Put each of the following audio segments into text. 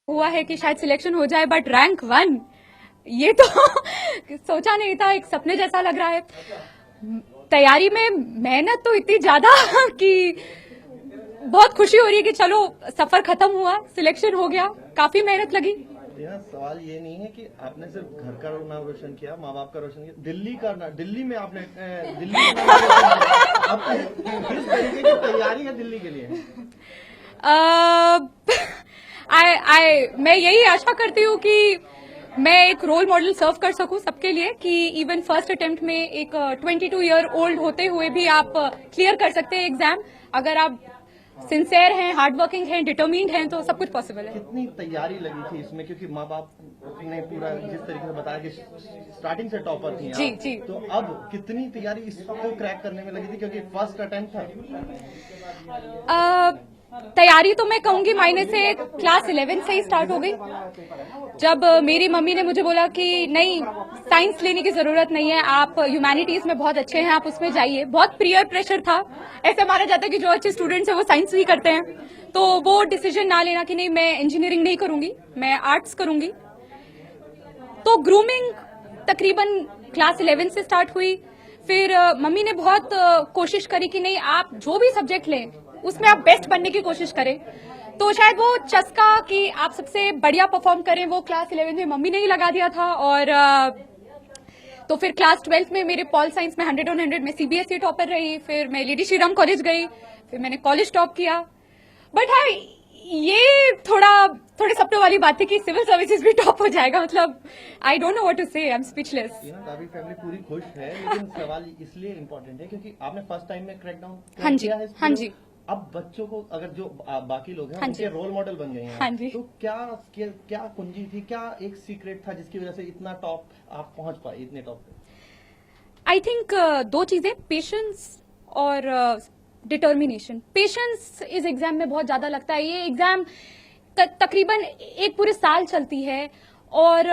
हुआ है कि शायद सिलेक्शन हो जाए, बट रैंक 1 ये तो सोचा नहीं था, एक सपने जैसा लग रहा है। तैयारी में मेहनत तो इतनी ज्यादा कि बहुत खुशी हो रही है कि चलो सफर खत्म हुआ, सिलेक्शन हो गया, काफी मेहनत लगी। सवाल ये नहीं है कि आपने सिर्फ घर का नाम रोशन किया, माँ बाप का रोशन किया, दिल्ली में आपने दिल्ली का नाम रोशन किया। आप किस तरीके की तैयारी है दिल्ली के लिए? मैं यही आशा करती हूँ कि मैं एक रोल मॉडल सर्व कर सकूं सबके लिए, कि इवन फर्स्ट अटेम्प्ट में एक 22 ईयर ओल्ड होते हुए भी आप क्लियर कर सकते हैं एग्जाम। अगर आप सिंसियर हैं, हार्ड वर्किंग हैं, डिटरमिन्ड हैं, तो सब कुछ पॉसिबल है। कितनी तैयारी लगी थी इसमें, क्योंकि माँ बाप ने पूरा जिस तरीके से बताया कि स्टार्टिंग से टॉपर थी जी आप, जी। तो अब कितनी तैयारी इसको क्रैक करने में लगी थी, क्योंकि फर्स्ट अटेम्प्ट था? तैयारी तो मैं कहूंगी मायने से क्लास 11 से ही स्टार्ट हो गई, जब मेरी मम्मी ने मुझे बोला कि नहीं, साइंस लेने की जरूरत नहीं है, आप ह्यूमैनिटीज में बहुत अच्छे हैं, आप उसमें जाइए। बहुत पीयर प्रेशर था, ऐसे माना जाता है कि जो अच्छे स्टूडेंट्स हैं वो साइंस ही करते हैं, तो वो डिसीजन ना लेना कि नहीं मैं इंजीनियरिंग नहीं करूंगी, मैं आर्ट्स करूंगी। तो ग्रूमिंग तकरीबन क्लास 11 से स्टार्ट हुई। फिर मम्मी ने बहुत कोशिश करी कि नहीं, आप जो भी सब्जेक्ट लें उसमें आप बेस्ट बनने की कोशिश करें। तो शायद वो चस्का कि आप सबसे बढ़िया परफॉर्म करें, वो क्लास 11 में मम्मी ने ही लगा दिया था। और तो फिर क्लास 12 में मेरे पॉल साइंस में 100 on 100 में सीबीएसई टॉपर रही। फिर मैं लेडी श्रीराम कॉलेज गई, फिर मैंने कॉलेज टॉप किया। बट हाँ, ये थोड़े सपनों वाली बात थी कि सिविल सर्विसेज भी टॉप हो जाएगा। मतलब I don't know what to say, I am speechless. काफी फैमिली पूरी खुश है, लेकिन सवाल इसलिए इम्पोर्टेंट है क्योंकि आपने फर्स्ट टाइम में क्रैकडाउन हाँ जी, किया है। हाँ जी। अब बच्चों को, अगर जो बाकी लोग हैं हाँ उनके रोल मॉडल बन गए हैं, हाँ जी। तो क्या कुंजी थी, क्या एक सीक्रेट था जिसकी वजह से इतना टॉप आप पहुंच पाए, इतने टॉप पे? आई थिंक दो चीजें, पेशेंस और डिटर्मिनेशन। पेशेंस इस एग्जाम में बहुत ज्यादा लगता है। ये एग्जाम तकरीबन एक पूरे साल चलती है और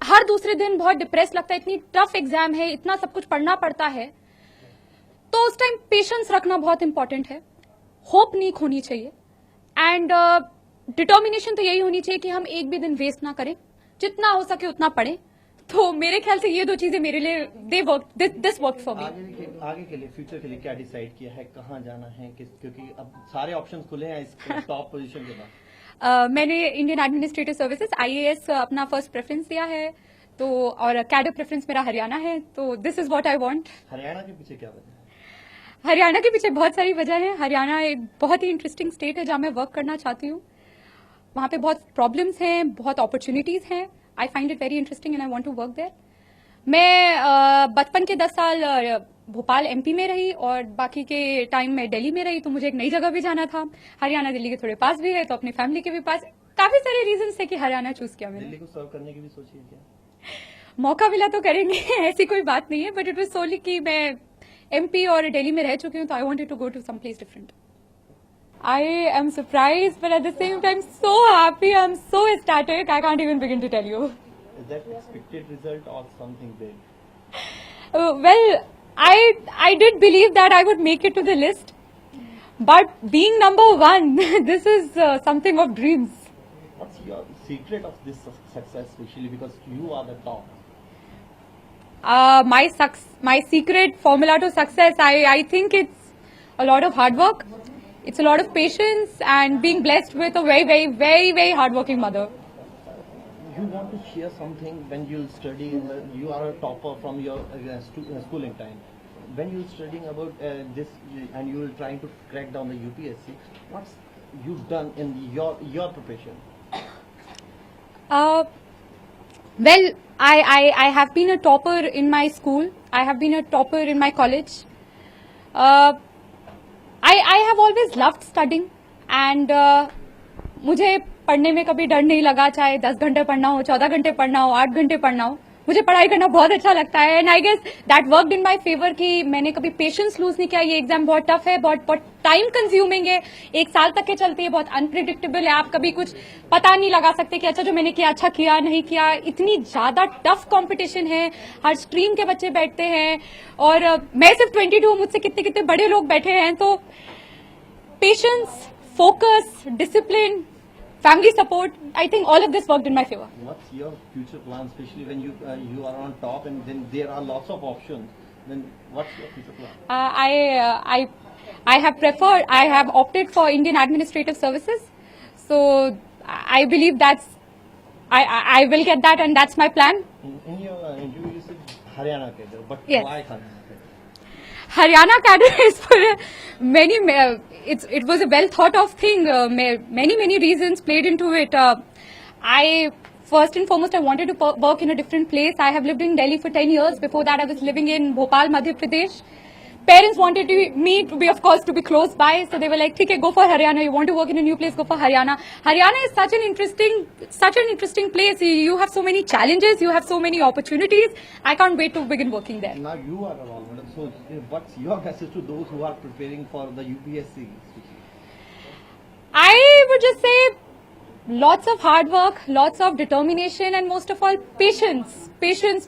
हर दूसरे दिन बहुत डिप्रेस लगता है। इतनी टफ एग्जाम है, इतना सब कुछ पढ़ना पड़ता है, तो उस टाइम पेशेंस रखना बहुत इंपॉर्टेंट है। होप नहीं खोनी चाहिए एंड डिटर्मिनेशन तो यही होनी चाहिए कि हम एक भी दिन वेस्ट ना करें, जितना हो सके उतना पढ़ें। तो मेरे ख्याल से ये दो चीजें मेरे लिए दिस वर्क फॉर मी। आगे के लिए, फ्यूचर के लिए क्या डिसाइड किया है, कहाँ जाना है, क्योंकि अब सारे ऑप्शंस खुले हैं इस टॉप पोजीशन के बाद? मैंने इंडियन एडमिनिस्ट्रेटिव सर्विसेज IAS अपना फर्स्ट प्रेफरेंस दिया है, तो और कैडर प्रेफरेंस मेरा हरियाणा है। तो this is what I want. Haryana के पीछे क्या वजह है? हरियाणा के पीछे बहुत सारी वजह है। हरियाणा एक बहुत ही इंटरेस्टिंग स्टेट है जहां मैं वर्क करना चाहती हूँ। वहां पे बहुत प्रॉब्लम्स हैं, बहुत अपॉर्चुनिटीज हैं। I find it very interesting and I want to work there. मैं बचपन के 10 साल भोपाल MP में रही और बाकी के टाइम में दिल्ली में रही, तो मुझे एक नई जगह भी जाना था। हरियाणा दिल्ली के थोड़े पास भी है, तो अपनी फैमिली के भी पास। काफी सारे रीजंस है कि हरियाणा चूज किया मैंने। दिल्ली को सर्व करने की भी सोची है क्या? मौका मिला तो करेंगे ऐसी कोई बात नहीं है, बट इट वाज सोली कि मैं MP और दिल्ली में रह चुकी हूँ, तो I wanted to go to some place different. I am surprised, but at the same time so happy. I'm so ecstatic. I can't even begin to tell you. Is that expected result or something big? Well, I did believe that I would make it to the list, but being number 1, this is something of dreams. What's your secret of this success, especially because you are the top? My secret formula to success, I think it's a lot of hard work. It's a lot of patience and being blessed with a very, very, very, very hardworking mother. You want to share something when you study? You are a topper from your schooling time. When you're studying about this and you're trying to crack down the UPSC, what's you done in your preparation? Well, I have been a topper in my school. I have been a topper in my college. I have always loved studying and मुझे पढ़ने में कभी डर नहीं लगा, चाहे 10 घंटे पढ़ना हो, 14 घंटे पढ़ना हो, 8 घंटे पढ़ना हो। मुझे पढ़ाई करना बहुत अच्छा लगता है and I guess that worked in my favour कि मैंने कभी पेशेंस लूज नहीं किया। ये एग्जाम बहुत टफ है, बहुत टाइम कंज्यूमिंग है, 1 साल तक के चलती है, बहुत अनप्रिडिक्टेबल है। आप कभी कुछ पता नहीं लगा सकते कि अच्छा जो मैंने किया अच्छा किया नहीं किया। इतनी ज्यादा टफ कंपटीशन है, हर स्ट्रीम के बच्चे बैठते हैं और मैं सिर्फ 22 हूँ, मुझसे कितने कितने बड़े लोग बैठे हैं। तो patience, focus, discipline, family support, I think all of this worked in my favor. What's your future plan, especially when you are on top and then there are lots of options? Then what's your future plan? I have opted for Indian Administrative Services, so I believe I will get that, and that's my plan. In your interview, you said Haryana cadre, but Yes. why Haryana cadre? Haryana cadre is for it was a well thought of thing. Many reasons played into it. I first and foremost I wanted to work in a different place. I have lived in Delhi for 10 years. Before that I was living in Bhopal, Madhya Pradesh. Parents wanted me to be, of course, to be close by, so they were like, "Okay, go for Haryana. You want to work in a new place, go for Haryana." Haryana is such an interesting place. You have so many challenges, you have so many opportunities. I can't wait to begin working there. Now you are a role model. So what's your message to those who are preparing for the UPSC? I would just say lots of hard work, lots of determination, and most of all, patience. Patience.